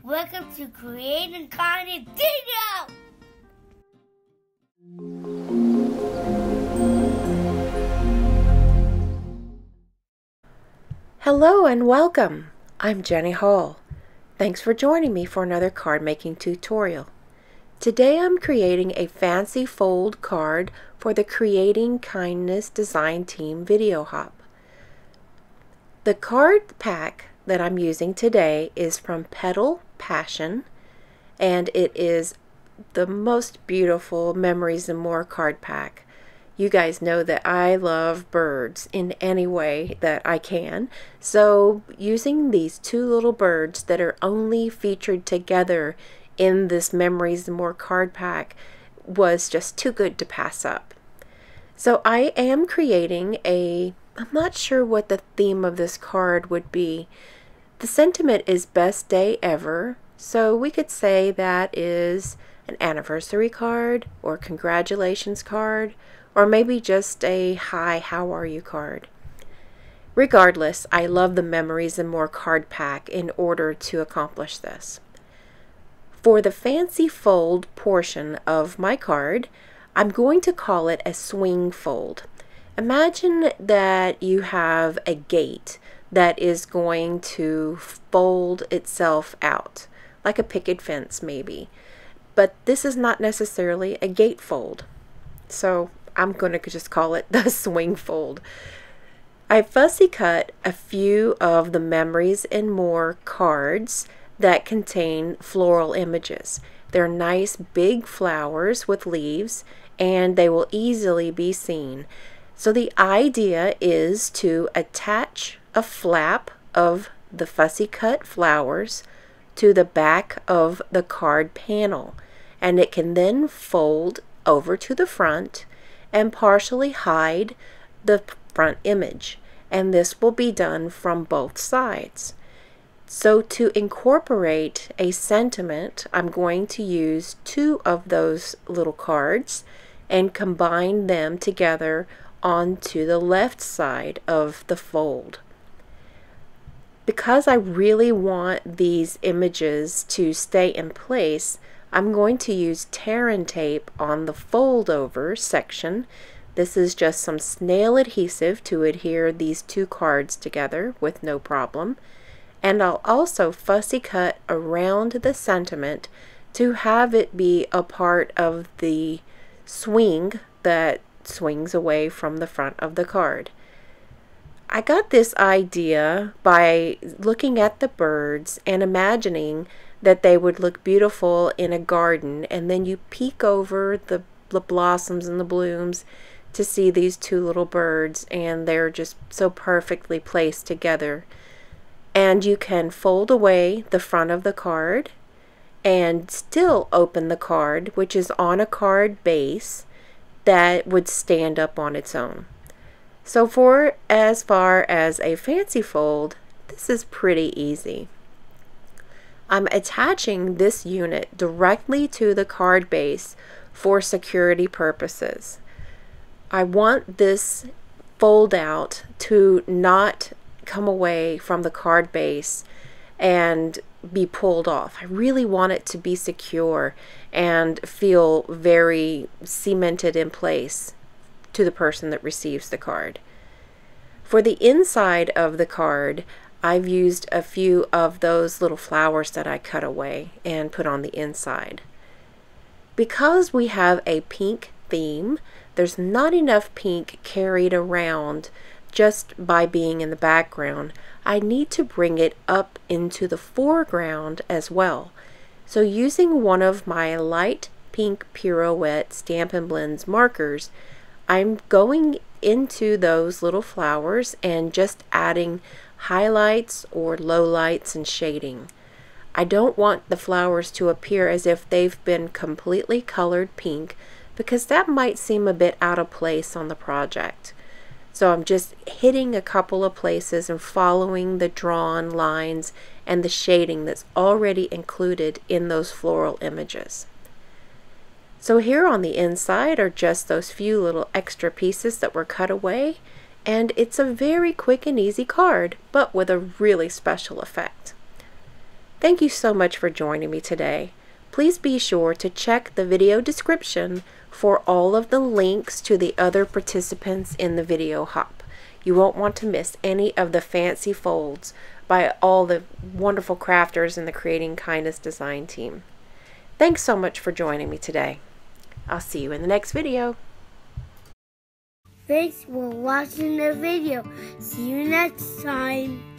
Welcome to Creating Content Video! Hello and welcome! I'm Jenny Hall. Thanks for joining me for another card making tutorial. Today I'm creating a fancy fold card for the Creating Kindness Design Team video hop. The card pack that I'm using today is from Petal Passion, and it is the most beautiful Memories More card pack. You guys know that I love birds in any way that I can, so using these two little birds that are only featured together in this Memories More card pack was just too good to pass up. So I am creating I'm not sure what the theme of this card would be. The sentiment is best day ever, so we could say that is an anniversary card or congratulations card, or maybe just a hi, how are you card. Regardless, I love the Memories and More card pack in order to accomplish this. For the fancy fold portion of my card, I'm going to call it a swing fold. Imagine that you have a gate that is going to fold itself out, like a picket fence maybe. But this is not necessarily a gate fold. So I'm going to just call it the swing fold. I fussy cut a few of the Memories and More cards that contain floral images. They're nice big flowers with leaves, and they will easily be seen. So the idea is to attach a flap of the fussy cut flowers to the back of the card panel, and it can then fold over to the front and partially hide the front image, and this will be done from both sides. So to incorporate a sentiment, I'm going to use two of those little cards and combine them together onto the left side of the fold. Because I really want these images to stay in place, I'm going to use tear and tape on the fold over section. This is just some snail adhesive to adhere these two cards together with no problem. And I'll also fussy cut around the sentiment to have it be a part of the swing that swings away from the front of the card. I got this idea by looking at the birds and imagining that they would look beautiful in a garden, and then you peek over the blossoms and the blooms to see these two little birds, and they're just so perfectly placed together. And you can fold away the front of the card and still open the card, which is on a card base that would stand up on its own. So for as far as a fancy fold, this is pretty easy. I'm attaching this unit directly to the card base for security purposes. I want this fold out to not come away from the card base and be pulled off. I really want it to be secure and feel very cemented in place to the person that receives the card. For the inside of the card, I've used a few of those little flowers that I cut away and put on the inside. Because we have a pink theme, there's not enough pink carried around just by being in the background. I need to bring it up into the foreground as well. So using one of my light pink Pirouette Stampin' Blends markers, I'm going into those little flowers and just adding highlights or lowlights and shading. I don't want the flowers to appear as if they've been completely colored pink, because that might seem a bit out of place on the project. So I'm just hitting a couple of places and following the drawn lines and the shading that's already included in those floral images. So here on the inside are just those few little extra pieces that were cut away, and it's a very quick and easy card, but with a really special effect. Thank you so much for joining me today. Please be sure to check the video description for all of the links to the other participants in the video hop. You won't want to miss any of the fancy folds by all the wonderful crafters in the Creating Kindness design team. Thanks so much for joining me today. I'll see you in the next video. Thanks for watching the video. See you next time.